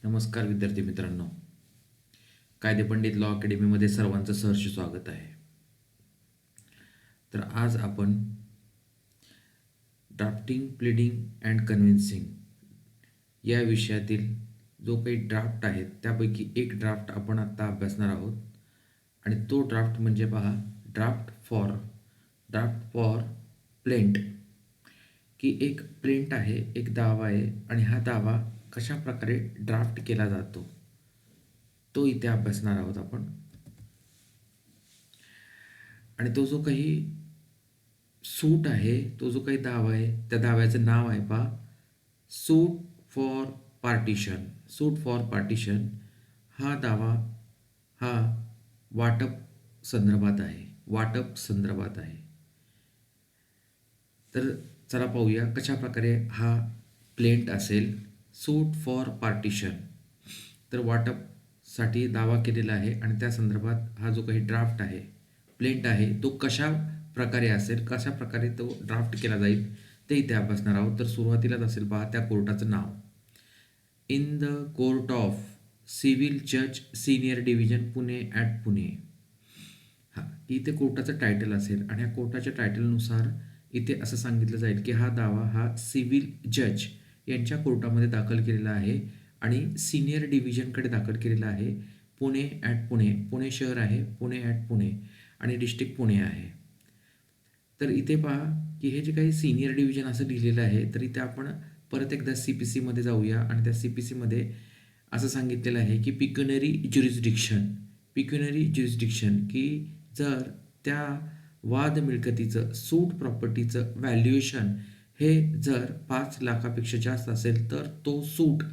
नमस्कार विद्यार्थी मित्रांनो, कायदे पंडित लॉ अकॅडमीमध्ये सर्वांचं सहर्ष स्वागत आहे. तर आज आपण ड्राफ्टिंग, प्लीडिंग अँड कन्व्हिन्सिंग या विषयातील जो काही ड्राफ्ट आहेत त्यापैकी एक ड्राफ्ट आपण आत्ता अभ्यासणार आहोत. आणि तो ड्राफ्ट म्हणजे पहा, ड्राफ्ट फॉर प्लेंट, की एक प्लेंट आहे, एक दावा आहे आणि हा दावा कशा प्रकारे ड्राफ्ट केला जातो तो इथे अभ्यासणार आहोत आपण. आणि तो जो काही सूट आहे, तो जो काही दावा आहे, त्या दाव्याचं नाव आहे पहा, सूट फॉर पार्टिशन. हा दावा हा वाटप संदर्भात आहे. तर चला पाहूया कशा प्रकारे हा प्लेंट असेल. सूट फॉर पार्टिशन, तर वाटपसाठी दावा केलेला आहे आणि त्या संदर्भात हा जो काही ड्राफ्ट आहे, प्लेंट आहे, तो कशा प्रकारे असेल, कशा प्रकारे तो ड्राफ्ट केला जाईल ते इथे अभ्यासणार आहोत. तर सुरुवातीलाच असेल पहा त्या कोर्टाचं नाव, in the court of civil जज senior division Pune at Pune. इथे कोर्टाचं टायटल असेल आणि या कोर्टाच्या टायटलनुसार इथे असं सांगितलं जाईल की हा दावा हा सिव्हिल जज यांच्या कोर्टामध्ये दाखल केलेला आहे आणि सिनियर डिव्हिजनकडे दाखल केलेला आहे. पुणे ॲट पुणे, पुणे शहर आहे, पुणे ॲट पुणे आणि डिस्ट्रिक्ट पुणे आहे. तर इथे पहा की हे जे काही सिनियर डिव्हिजन असं लिहिलेलं आहे, तर इथे आपण परत एकदा CPCमध्ये जाऊया आणि त्या CPCमध्ये असं सांगितलेलं आहे की पिक्युनरी ज्युरिस्डिक्शन, की जर त्या वाद मिळकतीचं, सूट प्रॉपर्टीचं व्हॅल्युएशन हे जर 5 लाखापेक्षा जास्त असेल तर तो सूट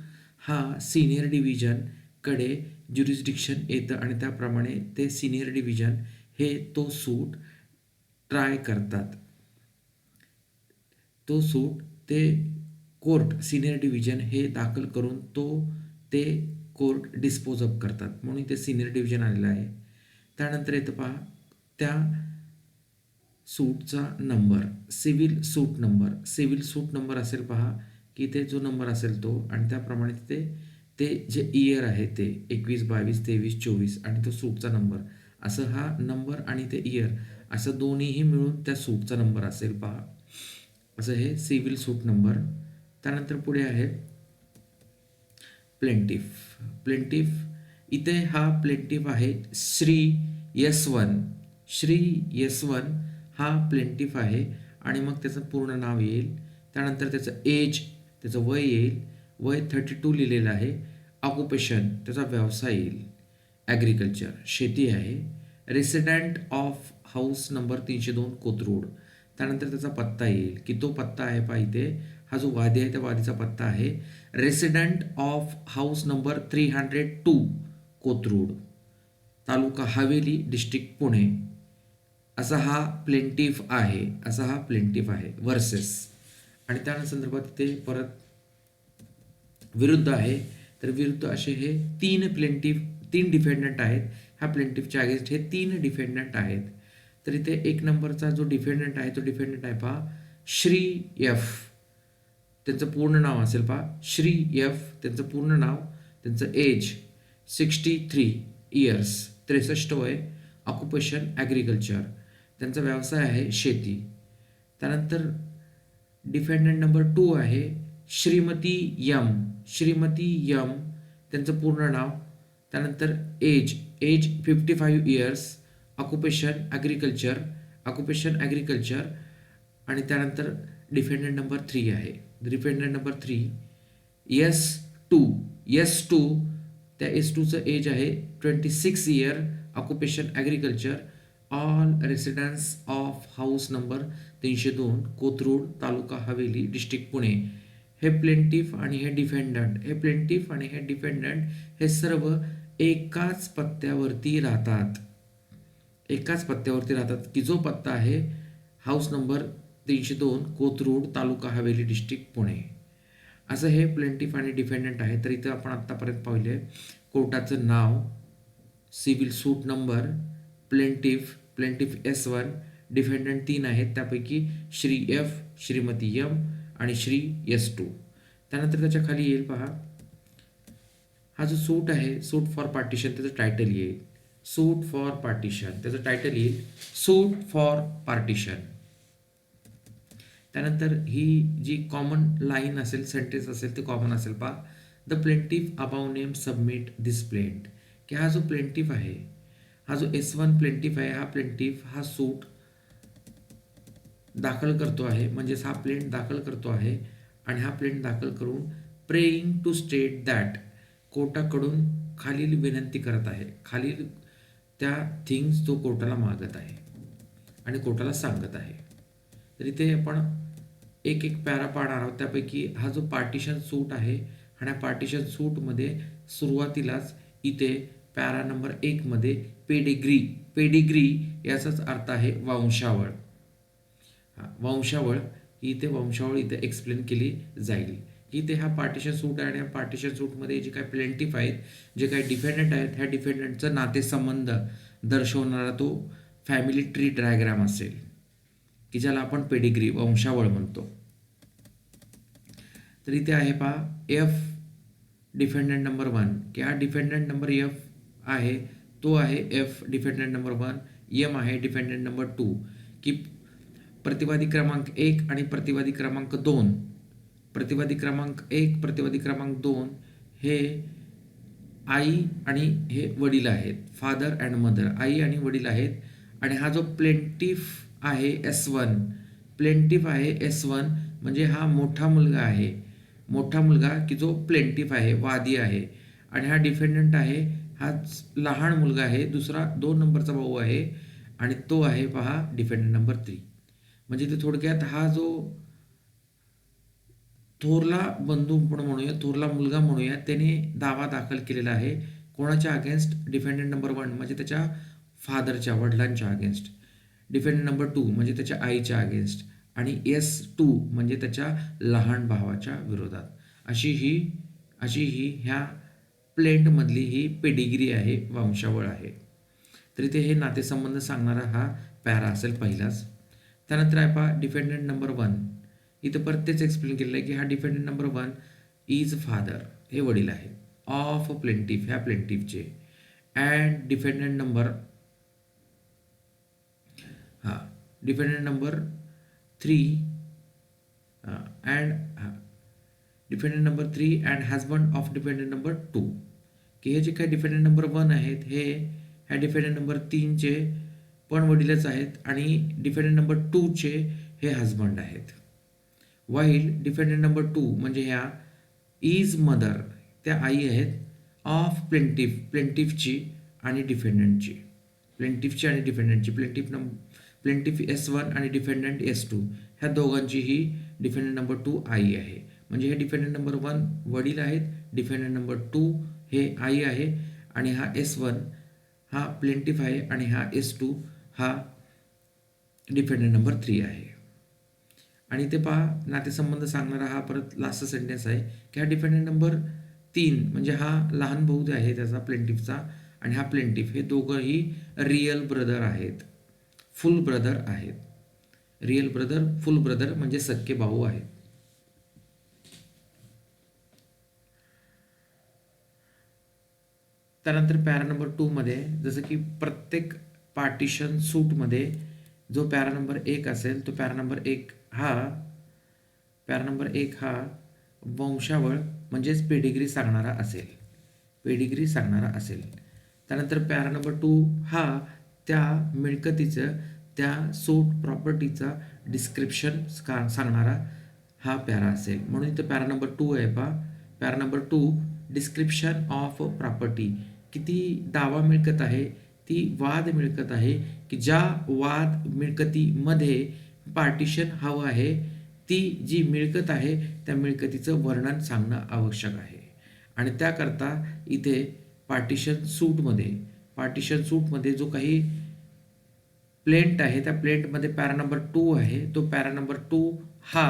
हा सिनियर डिव्हिजनकडे ज्युरिस्डिक्शन येतं आणि त्याप्रमाणे ते सिनियर डिव्हिजन हे तो सूट ट्राय करतात. तो सूट ते कोर्ट सिनियर डिव्हिजन हे दाखल करून ते कोर्ट डिस्पोज अप करतात, म्हणून ते सिनियर डिव्हिजन आलेलं आहे. त्यानंतर येतं पहा त्या सूटचा नंबर, सिव्हिल सूट नंबर असेल पहा, की ते जो नंबर असेल तो, आणि त्याप्रमाणे ते जे इयर आहे ते 21, 22, 23, 24 आणि तो सूटचा नंबर, असं हा नंबर आणि ते इयर असं दोन्हीही मिळून त्या सूटचा नंबर असेल पहा. असं हे सिव्हिल सूट नंबर. त्यानंतर पुढे आहे प्लेंटिफ. इथे हा प्लेंटिफ आहे श्री यस1 हा प्लेंटिफ आहे आणि मग त्याचं पूर्ण नाव येईल. त्यानंतर त्याचं वय येईल, वय 32 लिहिलेलं आहे. ऑक्युपेशन त्याचा व्यवसाय येईल, ॲग्रिकल्चर शेती आहे. Resident of house number 302 Kothrud. त्यानंतर त्याचा पत्ता येईल, की तो पत्ता आहे पहा इथे, हा जो वादी आहे त्या वादीचा पत्ता आहे resident of house number 302 Kothrud, taluka Haveli, district Pune. असा हा प्लेंटिफ आहे वर्सेस. आणि त्या संदर्भात ते परत विरुद्ध आहे. तर विरुद्ध असे हे 3 डिफेंडंट आहेत. ह्या प्लेंटिफच्या अगेन्स्ट हे 3 डिफेंडंट आहेत. तर इथे 1 नंबरचा जो डिफेंडंट आहे तो डिफेंडंट आहे पहा श्री एफ. त्यांचं पूर्ण नाव असेल पहा श्री एफ, त्यांचं पूर्ण नाव, त्यांचं एज 63 इयर्स, 63 वय, ऑक्युपेशन ॲग्रिकल्चर, त्यांचा व्यवसाय आहे शेती. त्यानंतर डिफेंडंट नंबर 2 आहे श्रीमती यम, त्यांचं पूर्ण नाव, त्यानंतर एज 55 इयर्स, ऑक्युपेशन ॲग्रिकल्चर. आणि त्यानंतर डिफेंडंट नंबर 3 आहे. डिफेंडंट नंबर 3 S2, त्या S2चं एज आहे 26 year, occupation agriculture. All residents of house number 302 Kothrud, taluka Haveli, district Pune. हे प्लेंटिफ आणि हे डिफेंडंट हे सर्व एकाच पत्त्यावरती राहतात, की जो पत्ता आहे हाऊस नंबर 302 कोथरूड, तालुका हवेली, डिस्ट्रिक्ट पुणे. असं हे प्लेंटिफ आणि डिफेंडंट आहे. तर इथं आपण आत्तापर्यंत पाहिले कोर्टाचं नाव, सिव्हिल सूट नंबर, प्लेंटिफ S1, डिफेंडंट 3 आहेत, त्यापैकी श्री एफ, श्रीमती यम आणि श्री S2. त्यानंतर त्याच्या खाली येईल पहा हा जो सूट आहे, सूट फॉर पार्टिशन, त्याचं टायटल येईल सूट फॉर पार्टिशन, त्याचं टायटल येईल सूट फॉर पार्टिशन. त्यानंतर ही जी कॉमन लाईन असेल, सेंटेन्स असेल, ते कॉमन असेल. पहा, the plaintiff above name submit this plaint, की हा जो प्लेंटिफ आहे, हा जो S1 प्लेंटिफ आहे, हा प्लेंटिफ हा सूट दाखल करतो आहे, म्हणजेच हा प्लेंट दाखल करतो आहे. आणि हा प्लेंट दाखल करून प्रेइंग टू स्टेट दॅट, कोर्टाकडून खालील विनंती करत आहे, खालील त्या थिंग्स तो कोर्टाला मागत आहे आणि कोर्टाला सांगत आहे. तर इथे आपण एक एक पॅरा पाहणार आहोत. त्यापैकी हा जो पार्टिशन सूट आहे, आणि या पार्टिशन सूटमध्ये सुरुवातीलाच इथे पॅरा नंबर 1 मध्ये पेडिग्री, पेडिग्री याचाच अर्थ आहे वंशावळ. वंशावळ, इथे वंशावळ इथे एक्सप्लेन केली जाईल. इथे हा पार्टिशन सूट आहे आणि या पार्टिशन सूटमध्ये जे काही प्लेंटिफ आहेत, जे काही डिफेंडंट आहेत, ह्या डिफेंडंटचं नातेसंबंध दर्शवणारा तो फॅमिली ट्री डायग्राम असेल, की ज्याला आपण पेडिग्री, वंशावळ म्हणतो. तर इथे आहे पहा, एफ डिफेंडंट नंबर 1, की हा डिफेंडंट नंबर एफ आहे, तो आहे एफ डिफेंडंट नंबर 1. एम आहे डिफेंडंट नंबर 2, की प्रतिवादी क्रमांक 1 आणि प्रतिवादी क्रमांक 2, प्रतिवादी क्रमांक 1, प्रतिवादी क्रमांक 2 हे आई आणि हे वडील आहेत, फादर अँड मदर, आई आणि वडील आहेत. आणि हा जो प्लेंटिफ आहे S1, प्लेंटिफ आहे S1, म्हणजे हा मोठा मुलगा आहे, मोठा मुलगा की जो प्लेंटिफ आहे, वादी आहे. आणि हा डिफेंडंट आहे, हा लहान मुलगा आहे, दुसरा 2 नंबरचा भाऊ आहे, आणि तो आहे पहा डिफेंडंट नंबर 3. म्हणजे ते थोडक्यात हा जो थोरला बंधू म्हणूया, थोरला मुलगा म्हणूया, त्याने दावा दाखल केलेला आहे कोणाच्या अगेन्स्ट, डिफेंडंट नंबर 1 म्हणजे त्याच्या फादरच्या, वडिलांच्या अगेन्स्ट, डिफेंडंट नंबर 2 म्हणजे त्याच्या आईच्या अगेन्स्ट, आणि S2 म्हणजे त्याच्या लहान भावाच्या विरोधात. अशी ही ह्या प्लेंटमधली ही पेडिग्री आहे, वंशावळ आहे. तर इथे हे नातेसंबंध सांगणारा हा पॅरा असेल पहिलाच. त्यानंतर आहे पहा डिफेंडंट नंबर 1, इथं परत तेच एक्सप्लेन केलेलं आहे की हा डिफेंडंट नंबर 1 इज फादर, हे वडील आहे, ऑफ प्लेंटिफ, ह्या प्लेंटिफचे. अँड डिफेंडंट नंबर, हां, defendant number 3 and defendant number 3 and husband of defendant number 2, की हे जे काही डिफेंडंट नंबर 1 आहेत, हे ह्या डिफेंडंट नंबर 3चे पण वडीलच आहेत, आणि डिफेंडंट नंबर 2चे हे हजबंड आहेत. वाईल डिफेंडंट नंबर 2 म्हणजे ह्या इज मदर, त्या आई आहेत, ऑफ प्लेंटिफ, प्लेंटिफची आणि डिफेंडंटची, प्लेंटिफची आणि डिफेंडंटची, प्लेंटिफ S1 आणि डिफेंडंट S2, ह्या दोघांचीही डिफेंडंट नंबर 2 आई आहे. म्हणजे हे डिफेंडंट नंबर 1 वडील आहेत, डिफेंडंट नंबर 2 हे आई आहे, आणि हा S1 हा प्लेंटिफ आहे, आणि हा S2 हा डिफेंडंट नंबर 3 आहे. आणि ते पहा नातेसंबंध सांगणारा हा परत लास्ट सेंटेन्स आहे, की हा डिफेंडंट नंबर 3 म्हणजे हा लहान भाऊ जे आहे त्याचा, प्लेंटिफचा, आणि हा प्लेंटिफ, हे दोघंही रिअल ब्रदर आहेत, फुल ब्रदर आहेत. रिअल ब्रदर, फुल ब्रदर म्हणजे सख्खे भाऊ आहेत. त्यानंतर पॅरा नंबर 2 मध्ये जसं की प्रत्येक पार्टिशन सूटमध्ये जो पॅरा नंबर 1 असेल, तो पॅरा नंबर 1 हा वंशावळ म्हणजेच पेडिग्री सांगणारा असेल, पेडिग्री सांगणारा असेल. त्यानंतर पॅरा नंबर 2 हा त्या मिळकतीचं, त्या सूट प्रॉपर्टीचा डिस्क्रिप्शन सांगणारा हा पॅरा असेल. म्हणून इथं पॅरा नंबर 2 आहे पहा, para number 2 description of property, किती दावा मिळकत आहे, ती वाद मिळकत आहे, की ज्या वाद मिळकतीमध्ये पार्टिशन हवं आहे, ती जी मिळकत आहे त्या मिळकतीचं वर्णन सांगणं आवश्यक आहे. आणि त्याकरता इथे पार्टिशन सूटमध्ये जो काही प्लेंट आहे, त्या प्लेंटमध्ये पॅरा नंबर 2 आहे, तो पॅरा नंबर 2 हा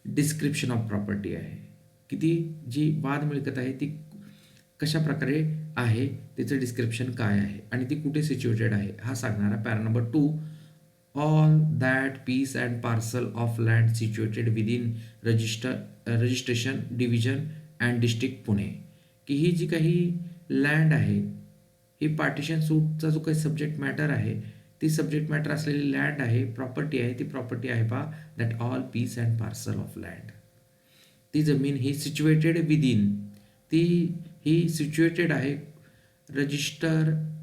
डिस्क्रिप्शन ऑफ प्रॉपर्टी आहे, की ती जी वाद मिळकत आहे ती कशा प्रकारे आहे, त्याचं डिस्क्रिप्शन काय आहे, आणि ती कुठे सिच्युएटेड आहे, हा सांगणारा para number 2. All that peace and parcel of land situated within registration division and district Pune, की ही जी काही लँड आहे, ही पार्टिशन सूटचा जो काही सब्जेक्ट मॅटर आहे, ती सब्जेक्ट मॅटर असलेली लँड आहे, प्रॉपर्टी आहे. ती प्रॉपर्टी आहे पहा, that all peace and parcel of land. ती जमीन ही सिच्युएटेड विदिन, ती ही सिच्युएटेड आहे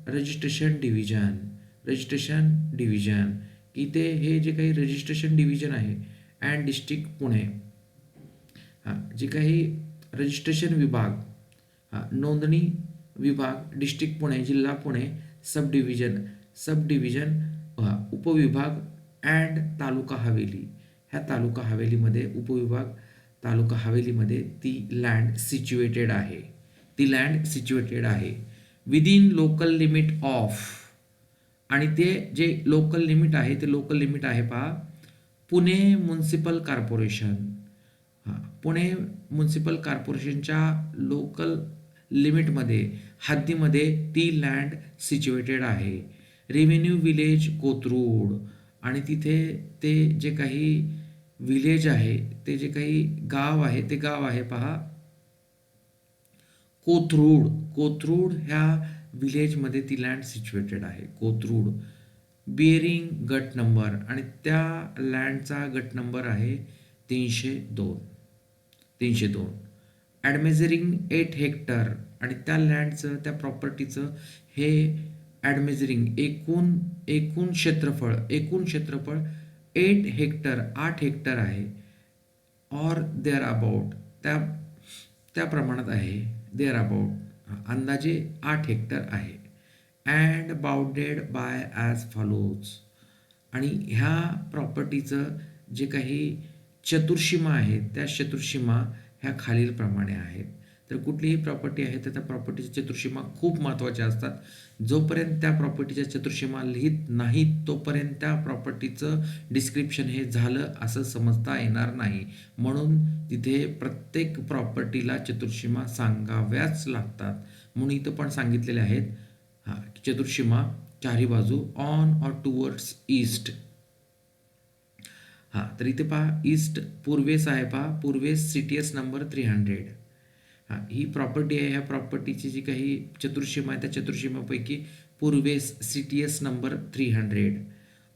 रजिस्ट्रेशन डिव्हिजन की ते हे जे काही रजिस्ट्रेशन डिव्हिजन आहे अँड डिस्ट्रिक्ट पुणे, हां, जे काही रजिस्ट्रेशन विभाग, हां, नोंदणी विभाग, डिस्ट्रिक्ट पुणे, जिल्हा पुणे, सब डिव्हिजन, उपविभाग अँड तालुका हवेली, ह्या तालुका हवेलीमध्ये उपविभाग तालुका हवेलीमध्ये ती लँड सिच्युएटेड आहे. ती लँड सिच्युएटेड आहे विदिन लोकल लिमिट ऑफ, आणि ते जे लोकल लिमिट आहे ते लोकल लिमिट आहे पहा, पुणे म्युन्सिपल कॉर्पोरेशन. हां, पुणे म्युन्सिपल कॉर्पोरेशनच्या लोकल लिमिटमध्ये, हद्दीमध्ये ती लँड सिच्युएटेड आहे. रेव्हेन्यू विलेज कोथरूड, आणि तिथे ते जे काही विलेज आहे, ते जे काही गाव आहे, ते गाव आहे पहा कोथरूड. कोथरूड ह्या विलेजमध्ये ती लँड सिच्युएटेड आहे. कोथरूड बिअरिंग गट नंबर, आणि त्या लँडचा गट नंबर आहे 302. ॲडमेजरिंग 8 हेक्टर, आणि त्या लँडचं, त्या प्रॉपर्टीचं हे ॲडमेजरिंग एकूण क्षेत्रफळ 8 हेक्टर, 8 हेक्टर आहे. ऑर देअर अबाउट, त्या प्रमाणात आहे. देअर अबाउट अंदाजे 8 हेक्टर आहे. And bounded by as follows, आणि ह्या प्रॉपर्टीचं जे काही चतुर्सीमा आहेत, त्या चतुर्सीमा ह्या खालीलप्रमाणे आहेत. तर कुठलीही प्रॉपर्टी आहे तर त्या प्रॉपर्टीच्या चतुर्सीमा खूप महत्त्वाच्या असतात. जोपर्यंत त्या प्रॉपर्टीच्या चतुर्सीमा लिहित नाहीत तोपर्यंत त्या प्रॉपर्टीचं डिस्क्रिप्शन हे झालं असं समजता येणार नाही. म्हणून तिथे प्रत्येक प्रॉपर्टीला चतुर्सीमा सांगाव्याच लागतात. म्हणून इथं पण सांगितलेले आहेत, हां, चतुर्सीमा चारी बाजू ऑन ऑर टुवर्ड्स ईस्ट. हां, तर इथे पहा ईस्ट पूर्वेस आहे पहा, पूर्वेस CTS नंबर 300. हां, ही प्रॉपर्टी आहे. ह्या प्रॉपर्टीची जी काही चतुर्सीमा आहे त्या चतुर्सीमापैकी पूर्वेस CTS number 300.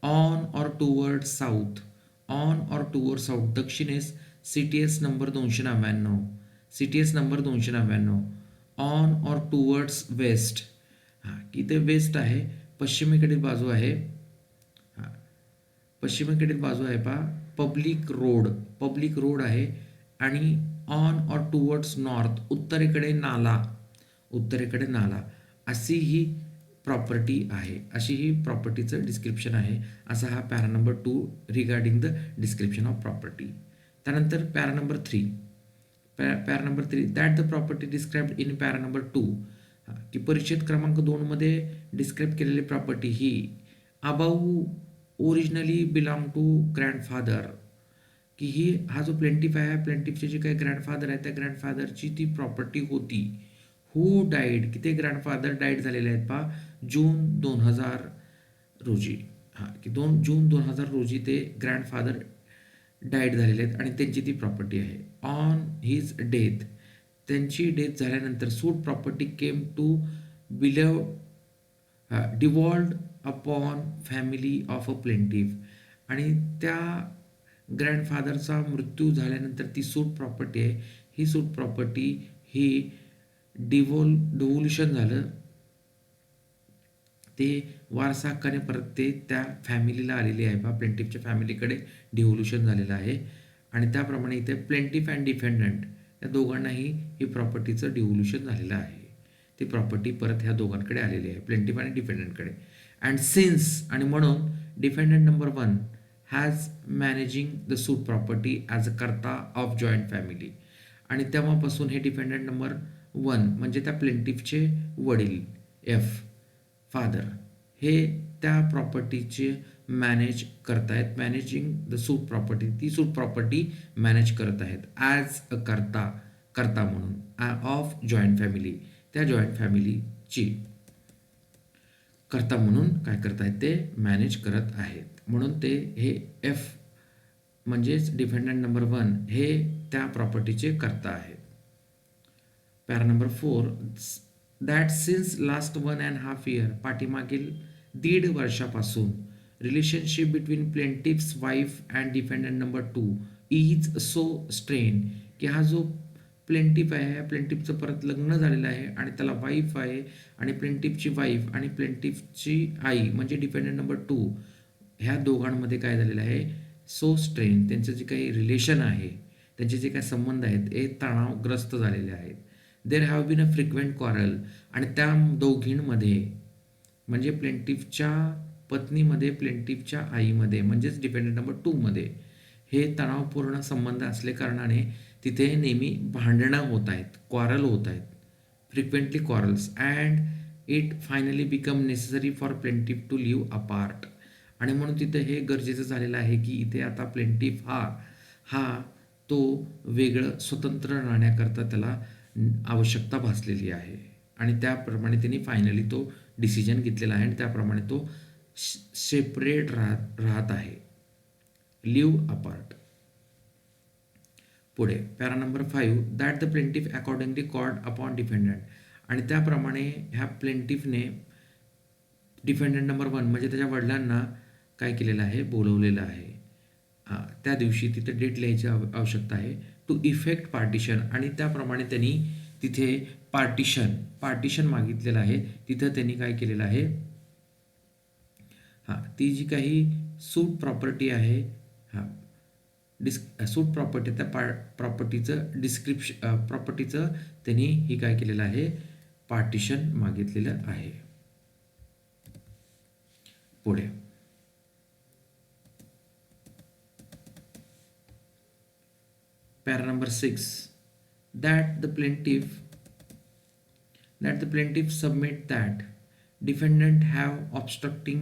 On or toward south, on or toward south दक्षिणेस CTS number 299, CTS number 299. On or towards waste, हां, इथे वेस्ट आहे, पश्चिमेकडील बाजू आहे. हां, पश्चिमेकडील बाजू आहे पहा पब्लिक रोड आहे. आणि ऑन ऑर टुवर्ड्स नॉर्थ उत्तरेकडे नाला अशी ही प्रॉपर्टी आहे. अशी ही प्रॉपर्टीचं डिस्क्रिप्शन आहे. असा हा para number 2 regarding the description of property. त्यानंतर para number 3 that the property described in para number 2, की परिच्छेद क्रमांक 2 मध्ये डिस्क्राईब केलेली प्रॉपर्टी ही above originally belong to grandfather, की हा जो प्लेंटिफ आहे, प्लेंटिफचे जे काही ग्रँडफादर आहे त्या ग्रँडफादरची ती प्रॉपर्टी होती. हू डाईड, की ते ग्रँडफादर डाईड झालेले आहेत पहा जून 2000 रोजी. हां, की जून 2000 रोजी ते ग्रँडफादर डाईड झालेले आहेत आणि त्यांची ती प्रॉपर्टी आहे. ऑन हिज डेथ, त्यांची डेथ झाल्यानंतर suit property came to be devolved upon family of a plaintiff, आणि त्या ग्रँडफादरचा मृत्यू झाल्यानंतर ती सूट प्रॉपर्टी आहे, ही सूट प्रॉपर्टी ही डिव्होल्यूशन झालं, ते वारसा हक्काने परत ते त्या फॅमिलीला आलेली आहे बा, प्लेंटिफच्या फॅमिलीकडे डिव्होल्यूशन झालेलं आहे. आणि त्याप्रमाणे इथे प्लेंटिफ अँड डिफेंडंट या दोघांनाही ही प्रॉपर्टीचं डिव्होल्यूशन झालेलं आहे. ती प्रॉपर्टी परत ह्या दोघांकडे आलेली आहे, प्लेंटिफ आणि डिफेंडंटकडे. अँड सिन्स, आणि म्हणून defendant number 1 has managing the suit property as a karta of joint family, आणि तेव्हापासून हे डिफेंडंट नंबर 1 म्हणजे त्या प्लेंटिफचे वडील फादर हे त्या प्रॉपर्टीचे मॅनेज करतायत. मॅनेजिंग द सूट प्रॉपर्टी, ती सूट प्रॉपर्टी मॅनेज करत आहेत ॲज अ कर्ता म्हणून ऑफ जॉईंट फॅमिली, त्या जॉईंट फॅमिलीची कर्ता म्हणून काय करतायत ते मॅनेज करत आहेत. म्हणून ते हे म्हणजेच डिफेंडंट नंबर 1 हे त्या प्रॉपर्टीचे कर्ता आहेत. Para number 4, that since last 1.5 year, पाठीमागील 1.5 वर्षापासून, relationship between plaintiff's wife and defendant number 2 is so strain, की हा जो प्लेंटिफ आहे, ह्या प्लेंटिफचं परत लग्न झालेलं आहे आणि त्याला वाईफ आहे, आणि प्लेंटिफची वाईफ आणि प्लेंटिफची आई म्हणजे डिफेंडंट नंबर 2, ह्या दोघांमध्ये काय झालेलं आहे, सो स्ट्रेन, त्यांचं जे काही रिलेशन आहे, त्यांचे जे काही संबंध आहेत हे तणावग्रस्त झालेले आहेत. देर have been a frequent quarrel, आणि त्या दोघींमध्ये म्हणजे प्लेंटिफच्या पत्नीमध्ये, प्लेंटिफच्या आईमध्ये म्हणजेच डिपेंडंट नंबर 2मध्ये हे तणावपूर्ण संबंध असले कारणाने तिथे नेहमी भांडणं होत आहेत, क्वारल होत आहेत, frequently quarrels, and it finally become necessary for plaintiff to live apart. आणि म्हणून तिथं हे गरजेचं झालेलं आहे की इथे आता प्लेंटिफ हा तो वेगळं स्वतंत्र राहण्याकरता त्याला आवश्यकता भासलेली आहे, आणि त्याप्रमाणे त्यांनी फायनली तो डिसिजन घेतलेला आहे आणि त्याप्रमाणे तो सेपरेट राहत आहे, लिव्ह अपार्ट. पुढे para number 5, that the plaintiff accordingly called upon defendant, आणि त्याप्रमाणे ह्या प्लेंटिफने डिफेंडंट नंबर 1 म्हणजे त्याच्या वडिलांना काय केलेलं आहे, बोलवलेलं आहे. त्या दिवशी तिथे डेट लिहायची आवश्यकता आहे, टू इफेक्ट पार्टिशन, आणि त्याप्रमाणे त्यांनी तिथे पार्टिशन मागितलेलं आहे. तिथं त्यांनी काय केलेलं आहे, ती जी काही सूट प्रॉपर्टी आहे, सूट प्रॉपर्टी, त्या प्रॉपर्टीचं प्रॉपर्टीचं त्यांनी ही काय केलेलं आहे, पार्टिशन मागितलेलं आहे. पुढे para number 6, that the plaintiff submit that defendant have obstructing.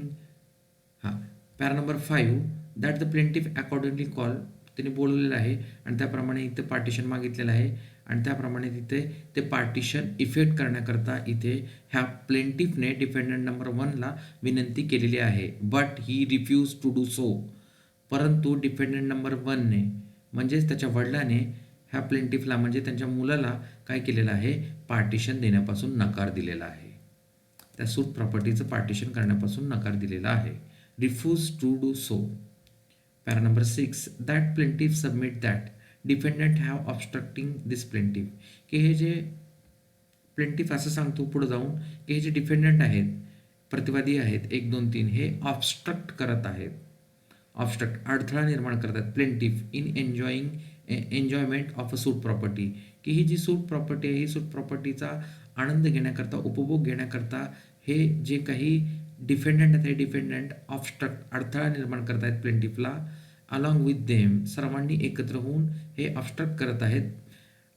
Para number 5, that the plaintiff accordingly call, त्यांनी बोलवलेलं आहे आणि त्याप्रमाणे इथे पार्टिशन मागितलेलं आहे, आणि त्याप्रमाणे तिथे ते पार्टिशन इफेक्ट करण्याकरता इथे ह्या प्लेंटिफने डिफेंडंट नंबर 1ला विनंती केलेली आहे. But he refuse to do so, परंतु डिफेंडंट नंबर 1ने म्हणजेच त्याच्या वडिलाने ह्या प्लेंटिफला म्हणजे त्यांच्या मुलाला काय केलेलं आहे, पार्टिशन देण्यापासून नकार दिलेला आहे, त्या सूट प्रॉपर्टीचं पार्टिशन करण्यापासून नकार दिलेला आहे, refuse to do so. Para number 6, that plaintiff submit that defendant have obstructing this plaintiff, की हे जे प्लेंटिफ असं सांगतो पुढे जाऊन की हे जे डिफेंडंट आहेत, प्रतिवादी आहेत 1, 2, 3, हे ऑब्स्ट्रक्ट करत आहेत, अडथळा निर्माण करतात plaintiff in enjoyment of a suit property, की ही जी सूट प्रॉपर्टी आहे, ही सूट प्रॉपर्टीचा आनंद घेण्याकरता, उपभोग घेण्याकरता हे जे काही डिफेंडंट आहेत, हे डिफेंडंट अडथळा निर्माण करत आहेत प्लेंटिफला, अलॉंग विथ देम, सर्वांनी एकत्र होऊन हे ऑब्स्ट्रक्ट करत आहेत,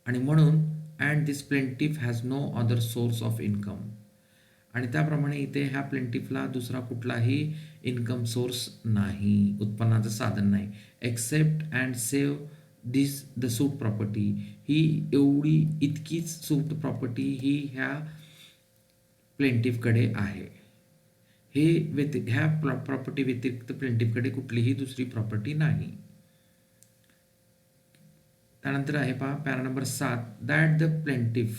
आणि म्हणून and this plaintiff has no other source of income, आणि त्याप्रमाणे इथे ह्या प्लेंटिफला दुसरा कुठलाही इन्कम सोर्स नाही, उत्पन्नाचं साधन नाही, except and save this the suit property, ही इतकीच सूट प्रॉपर्टी ही ह्या प्लेंटिफकडे आहे. ह्या प्रॉपर्टी व्यतिरिक्त प्लेंटिफकडे कुठलीही दुसरी प्रॉपर्टी नाही. त्यानंतर आहे पहा para number 7, that the plaintiff,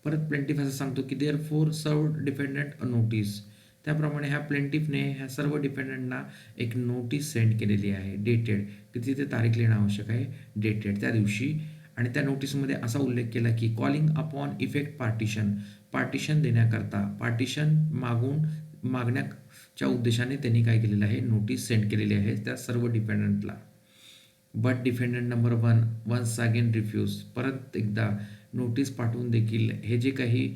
परत प्लेंटिफ असं सांगतो की therefore served defendant a notice, त्याप्रमाणे ह्या प्लेंटिफने ह्या सर्व डिफेंडंटना एक नोटीस सेंड केलेली आहे, डेटेड, की तिथे तारीख लिहिणं आवश्यक आहे, डेटेड त्या दिवशी, आणि त्या नोटीसमध्ये असा उल्लेख केला की कॉलिंग अपॉन इफेक्ट पार्टिशन देण्याकरता, पार्टिशन मागण्याच्या उद्देशाने त्यांनी काय केलेलं आहे, नोटीस सेंड केलेली आहे त्या सर्व डिफेंडंटला. But defendant number 1 once again refuse, परत एकदा नोटीस पाठवून देखील हे जे काही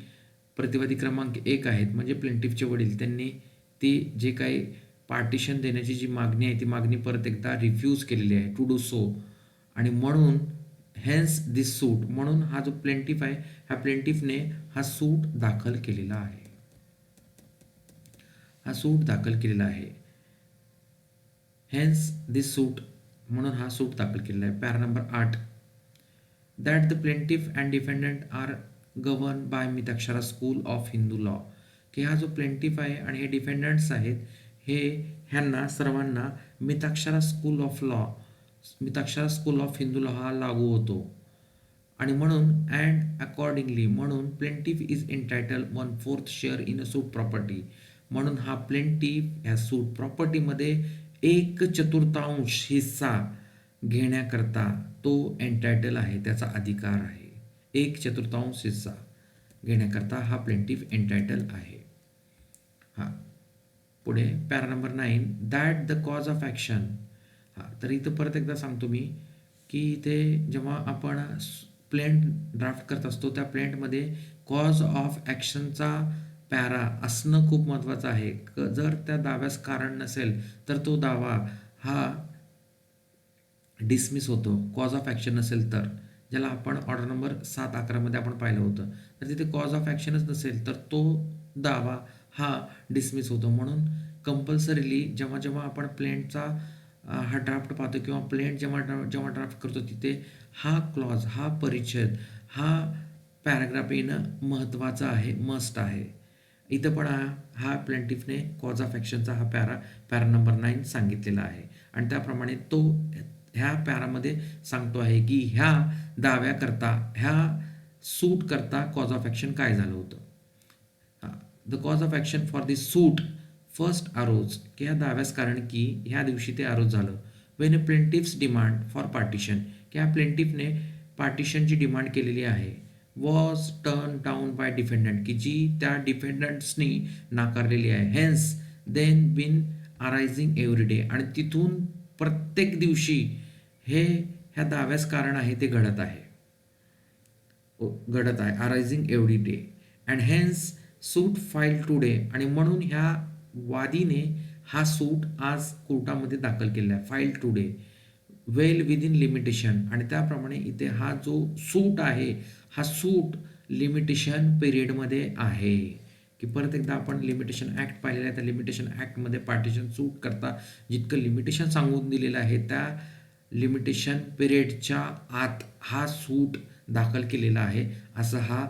प्रतिवादी क्रमांक 1 आहेत म्हणजे प्लेंटिफचे वडील, त्यांनी ती जे काही पार्टिशन देण्याची जी मागणी आहे ती मागणी परत एकदा रिफ्यूज केलेली आहे, टू डू सो, आणि म्हणून हेन्स दिस सूट, म्हणून हा जो प्लेंटिफ आहे ह्या प्लेंटिफने हा सूट दाखल केलेला आहे, हेन्स दिस सूट, म्हणून हा सूट दाखल केलेला आहे. Para number 8, that the plaintiff and defendant are govern by Mitakshara school of Hindu law, की हा जो प्लेंटिफ आहे आणि हे डिफेंडंट्स आहेत ह्यांना सर्वांना Mitakshara school of Hindu law हा लागू होतो, आणि म्हणून अँड अकॉर्डिंगली म्हणून plaintiff is entitle 1/4 share in a suit property. म्हणून हा प्लेंटिफ या सूट प्रॉपर्टीमध्ये 1/4 हिस्सा घेण्याकरता तो एंटायटल आहे, त्याचा अधिकार आहे. 1/4 हिस्सा घेण्याकरता हा प्लेंटिफ एंटायटल आहे. हां, पुढे para number 9 that the cause of action. हां, तर इथं परत एकदा सांगतो मी की इथे जेव्हा आपण प्लेंट ड्राफ्ट करत असतो त्या प्लेंटमध्ये कॉज ऑफ ॲक्शनचा पॅरा असणं खूप महत्त्वाचं आहे. जर त्या दाव्यास कारण नसेल तर तो दावा हा डिसमिस होतो. कॉज ऑफ ॲक्शन नसेल तर, ज्याला आपण ऑर्डर नंबर 7-11 मध्ये आपण पाहिलं होतं. तर तिथे कॉज ऑफ ॲक्शनच नसेल तर तो दावा हा डिसमिस होतो. म्हणून कंपल्सरीली जेव्हा जेव्हा आपण प्लेंटचा हा ड्राफ्ट पाहतो किंवा प्लेंट जेव्हा जेव्हा ड्राफ्ट करतो तिथे हा क्लॉज, हा परिच्छेद, हा पॅराग्राफ येणं महत्त्वाचं आहे, मस्ट आहे. इथं पण हा प्लेंटिफने कॉज ऑफ ॲक्शनचा हा पॅरा नंबर 9 सांगितलेला आहे आणि त्याप्रमाणे तो ह्या पॅरामध्ये सांगतो आहे की ह्या दाव्याकरता, ह्या सूट करता कॉज ऑफ ॲक्शन काय झालं होतं. The cause of action for this suit first arose, की ह्या दाव्यास कारण की ह्या दिवशी ते अरोज झालं. When a plaintiffs demand for partition, की ह्या प्लेंटिफने पार्टिशनची डिमांड केलेली आहे. Was turn down by defendant, की जी त्या डिफेंडंट्सनी नाकारलेली आहे. Hence then been arising every day, आणि तिथून प्रत्येक दिवशी हे ह्या दाव्यास कारण आहे ते घडत आहे, arising every day. And hence suit file today, आणि म्हणून ह्या वादीने हा सूट आज कोर्टामध्ये दाखल केलेला आहे. फाईल टुडे वेल विदिन लिमिटेशन, आणि त्याप्रमाणे इथे हा जो सूट आहे हा सूट लिमिटेशन पिरियडमध्ये आहे. की परत एकदा आपण लिमिटेशन ॲक्ट पाहिलेला आहे. त्या लिमिटेशन ॲक्टमध्ये पार्टिशन सूट करता जितकं लिमिटेशन सांगून दिलेलं आहे त्या लिमिटेशन पिरियडच्या आत हा सूट दाखल केलेला आहे, असं हा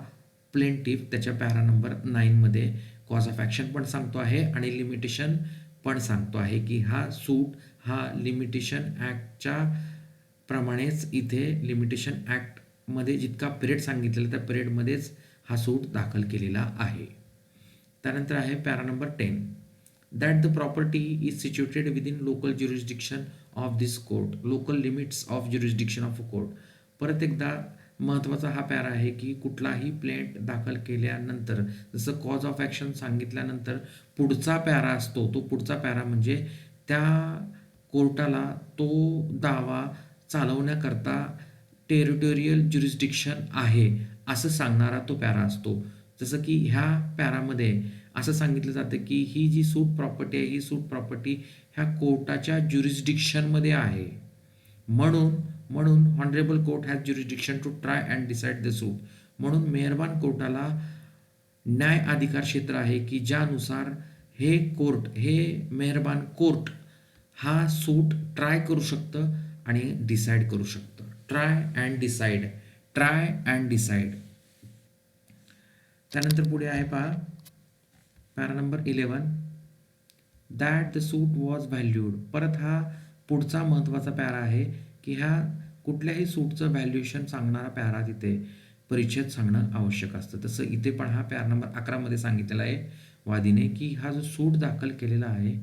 प्लेंटिफ त्याच्या पॅरा नंबर 9 मध्ये कॉज ऑफ ॲक्शन पण सांगतो आहे आणि लिमिटेशन पण सांगतो आहे की हा सूट हा लिमिटेशन ॲक्टच्या प्रमाणेच इथे लिमिटेशन ॲक्टमध्ये जितका पिरियड सांगितलेला त्या पिरियडमध्येच हा सूट दाखल केलेला आहे. त्यानंतर आहे para number 10 that the property is situated within local jurisdiction of this court, local limits of jurisdiction of a court. परत एकदा महत्त्वाचा हा पॅरा आहे की कुठलाही प्लेंट दाखल केल्यानंतर, जसं कॉज ऑफ ॲक्शन सांगितल्यानंतर पुढचा पॅरा असतो, तो पुढचा पॅरा म्हणजे त्या कोर्टाला तो दावा चालवण्याकरता टेरिटोरियल ज्युरिस्डिक्शन आहे असं सांगणारा तो पॅरा असतो. जसं की ह्या पॅरामध्ये असं सांगितलं जातं की ही जी सूट प्रॉपर्टी आहे, ही सूट प्रॉपर्टी ह्या कोर्टाच्या ज्युरिस्डिक्शनमध्ये आहे. म्हणून honourable court has jurisdiction to try and decide the suit. म्हणून मेहरबान कोर्टाला न्याय अधिकार क्षेत्र आहे की ज्यानुसार हे कोर्ट, हे मेहरबान कोर्ट हा सूट ट्राय करू शकतं आणि डिसाईड करू शकतं. Try and decide. त्यानंतर पुढे आहे पहा para number 11 that the suit was valued. परत हा पुढचा महत्त्वाचा पॅरा आहे की ह्या कुठल्याही सूटचं व्हॅल्युएशन सांगणारा पॅरा तिथे परिच्छेद सांगणं आवश्यक असतं. तसं इथे पण हा पॅरा नंबर 11 मध्ये सांगितलेला आहे वादीने की हा जो सूट दाखल केलेला आहे,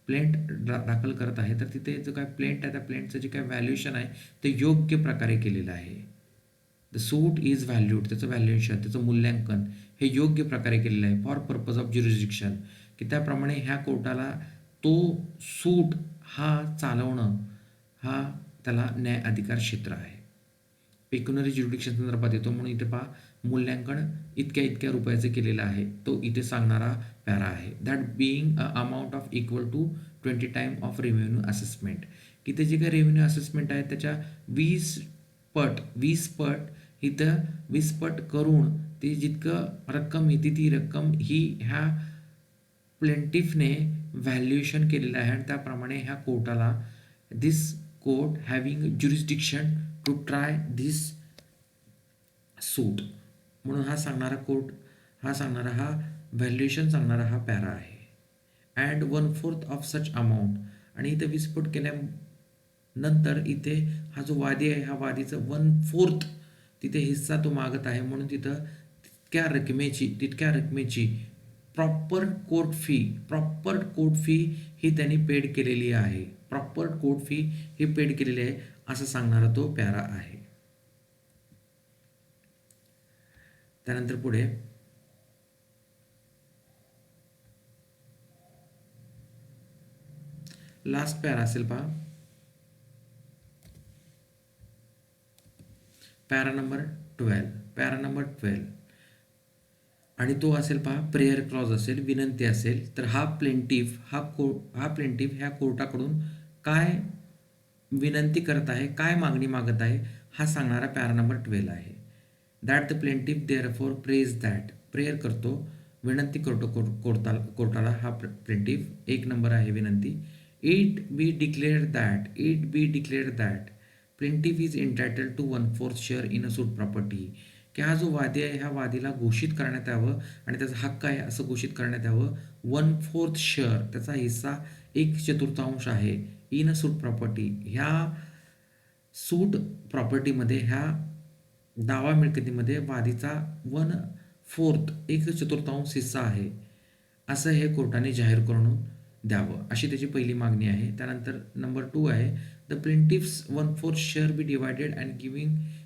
प्लेंट दाखल करत आहे, तर तिथे जो काय प्लेंट आहे त्या प्लेंटचं जे काय व्हॅल्युएशन आहे ते योग्य प्रकारे केलेलं आहे. द सूट इज व्हॅल्यूड, त्याचं व्हॅल्युएशन, त्याचं मूल्यांकन हे योग्य प्रकारे केलेलं आहे फॉर पर्पज ऑफ ज्युरिस्डिक्शन, की त्याप्रमाणे ह्या कोर्टाला तो सूट हा चालवणं हा त्याला न्याय अधिकार क्षेत्र आहे. पेक्युनरी ज्युरिडिक्शन संदर्भात येतो म्हणून इथे पहा मूल्यांकन इतक्या रुपयाचं केलेलं आहे, तो इथे सांगणारा पॅरा आहे. That being a amount of equal to 20 time of revenue assessment, की ते जे काही रेव्हेन्यू असेसमेंट आहे त्याच्या 20 पट इथं 20 पट करून ते जितकं रक्कम येते ती रक्कम ही ह्या प्लेंटिफने व्हॅल्युएशन केलेलं आहे आणि त्याप्रमाणे ह्या कोर्टाला this court having jurisdiction to try this suit, म्हणून हा सांगणारा कोर्ट, हा सांगणारा हा व्हॅल्युएशन सांगणारा हा पॅरा आहे. अँड 1/4 ऑफ सच अमाऊंट, आणि इथं 20 पट केल्यानंतर इथे हा जो वादी आहे ह्या वादीचं 1/4 तिथे हिस्सा तो मागत आहे म्हणून तिथं तितक्या रकमेची प्रॉपर कोर्ट फी ही त्यांनी पेड केलेली आहे. प्रॉपर कोर्ट फी ही पेड केलेली आहे असं सांगणारा तो पॅरा आहे. त्यानंतर पुढे लास्ट पॅरा असेल पहा, पॅरा नंबर 12 आणि तो असेल पहा प्रेयर क्लॉज असेल, विनंती असेल. तर हा प्लेंटिफ ह्या कोर्टाकडून काय विनंती करत आहे, काय मागणी मागत आहे हा सांगणारा पॅरा नंबर 12 आहे. That the plaintiff therefore praise that, prayer करतो, विनंती करतो कोर्टाला हा प्लेंटिफ. 1 नंबर आहे विनंती. It be declared that plaintiff is entitled to 1/4 share in a suit property, की हा जो वादी आहे ह्या वादीला घोषित करण्यात यावं आणि त्याचा हक्क आहे असं घोषित करण्यात यावं. 1/4 शेअर त्याचा हिस्सा 1/4 आहे इन अ सूट प्रॉपर्टी, ह्या सूट प्रॉपर्टीमध्ये, ह्या दावा मिळकतीमध्ये वादीचा 1/4 1/4 हिस्सा आहे असं हे कोर्टाने जाहीर करून द्यावं, अशी त्याची पहिली मागणी आहे. त्यानंतर नंबर 2 आहे the plaintiffs 1/4 share be divided and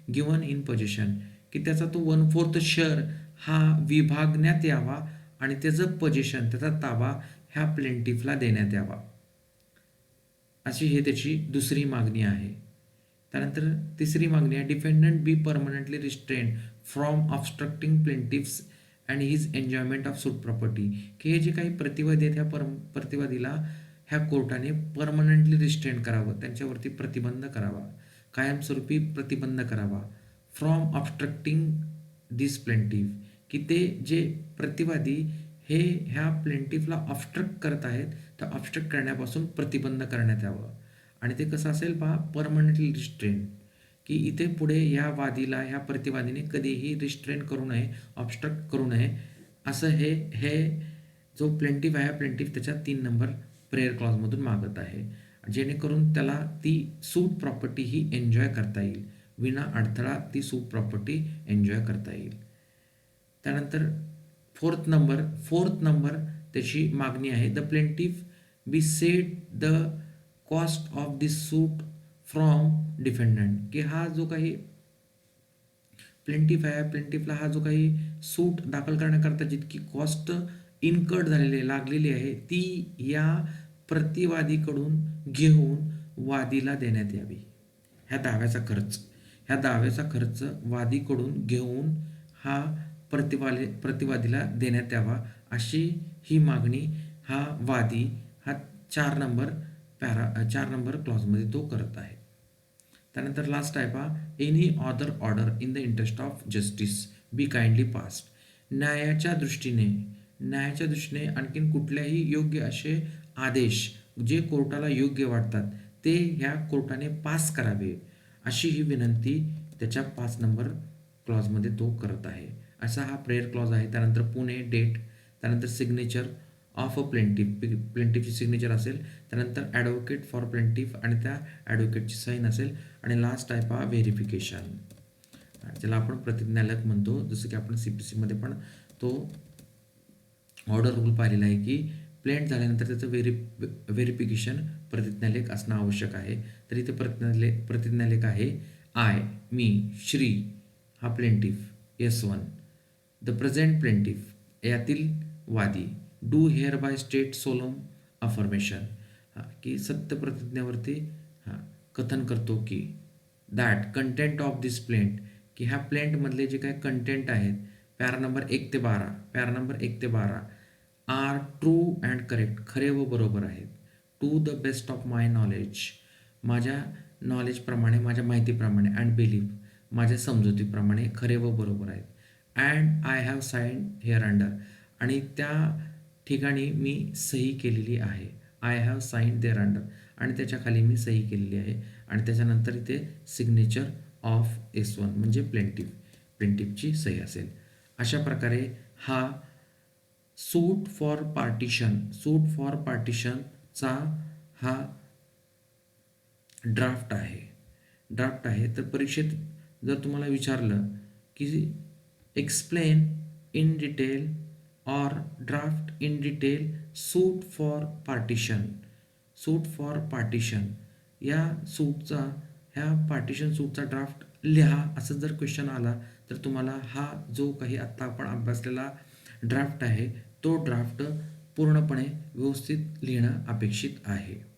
given in possession, की त्याचा तो 1/4 शेअर हा विभागण्यात यावा आणि त्याचं पोझिशन, त्याचा ताबा ह्या प्लेंटिफला देण्यात यावा, अशी हे त्याची दुसरी मागणी आहे. त्यानंतर तिसरी मागणी आहे defendant be permanently restrain from obstructing plaintiffs and his enjoyment of suit property, की हे जे काही प्रतिवादी आहेत ह्या प्रतिवादीला ह्या कोर्टाने परमनंटली रिस्ट्रेन करावं, त्यांच्यावरती प्रतिबंध करावा, कायमस्वरूपी प्रतिबंध करावा. फ्रॉम ऑब्स्ट्रक्टिंग दिस प्लेंटिफ, की ते जे प्रतिवादी हे ह्या प्लेंटिफला ऑब्स्ट्रक्ट करत आहेत तर ऑब्स्ट्रक्ट करण्यापासून प्रतिबंध करण्यात यावं. आणि ते कसं असेल पहा, परमनंटली रिस्ट्रेन, की इथे पुढे ह्या वादीला, ह्या प्रतिवादीने कधीही रिस्ट्रेन करू नये, ऑब्स्ट्रक्ट करू नये असं हे जो प्लेंटिफ आहे प्लेंटिफ त्याच्या 3 नंबर प्रेयर क्लॉजमधून मागत आहे, जेणेकरून त्याला ती सूट प्रॉपर्टी ही एन्जॉय करता येईल, विना अडथळा ती सूट प्रॉपर्टी एन्जॉय करता येईल. त्यानंतर फोर्थ नंबर त्याची मागणी आहे the plaintiff be set the cost of this suit from defendant, की हा जो काही प्लेंटिफ आहे प्लेंटिफला हा जो काही सूट दाखल करण्याकरता जितकी कॉस्ट इन्कर्ड झालेली आहे, लागलेली आहे, ती या प्रतिवादीकडून घेऊन वादीला देण्यात यावी. ह्या दाव्याचा खर्च वादीकडून घेऊन हा प्रतिवादीला देण्यात यावा, अशी ही मागणी हा वादी हा 4 नंबर क्लॉजमध्ये तो करत आहे. त्यानंतर लास्ट आहे पहा, any other order in the interest of justice be kindly passed, न्यायाच्या दृष्टीने आणखीन कुठल्याही योग्य असे आदेश जे कोर्टाला योग्य वाटतात ते ह्या कोर्टाने पास करावे, अशी ही विनंती त्याच्या 5 नंबर क्लॉजमध्ये तो करत आहे. असा हा प्रेयर क्लॉज आहे. त्यानंतर पुणे डेट, त्यानंतर सिग्नेचर ऑफ अ प्लेंटिफची सिग्नेचर असेल, त्यानंतर ॲडव्होकेट फॉर प्लेंटिफ आणि त्या ॲडव्होकेटची साईन असेल, आणि लास्ट आहे पहा व्हेरिफिकेशन, ज्याला आपण प्रतिज्ञालेख म्हणतो. जसं की आपण CPC पण तो ऑर्डर रूल पाहिलेला आहे की प्लेंट झाल्यानंतर त्याचं व्हेरिफिकेशन प्रतिज्ञालेख असणं आवश्यक आहे. तर इथे प्रतिज्ञालेख आहे मी श्री हा plaintiff S1 the present plaintiff यातील वादी do hereby state solemn affirmation, की सत्य प्रतिज्ञेवरती कथन करतो की that content of this plaint, की ह्या प्लेंटमधले जे काही कंटेंट आहेत पॅरा नंबर 1 ते 12 आर ट्रू अँड करेक्ट, खरे व बरोबर आहेत, to the best of my knowledge, माझ्या नॉलेजप्रमाणे, माझ्या माहितीप्रमाणे, अँड बिलीफ, माझ्या समजुतीप्रमाणे खरे व बरोबर आहेत. And I have sign here under, आणि त्या ठिकाणी मी सही केलेली आहे. I have sign there under, आणि त्याच्या खाली मी सही केलेली आहे. आणि त्याच्यानंतर इथे सिग्नेचर ऑफ S1 म्हणजे प्लेंटिफची सही असेल. अशा प्रकारे हा सूट फॉर पार्टिशनचा हा ड्राफ्ट आहे. तर परीक्षेत जर तुम्हाला विचारलं की explain in detail or draft in detail suit for partition, suit for partition या सूटचा, ह्या पार्टिशन सूटचा ड्राफ्ट लिहा असं जर क्वेश्चन आला तर तुम्हाला हा जो काही आत्ता आपण अभ्यासलेला ड्राफ्ट आहे तो ड्राफ्ट पूर्णपणे व्यवस्थित लिहिणं अपेक्षित आहे.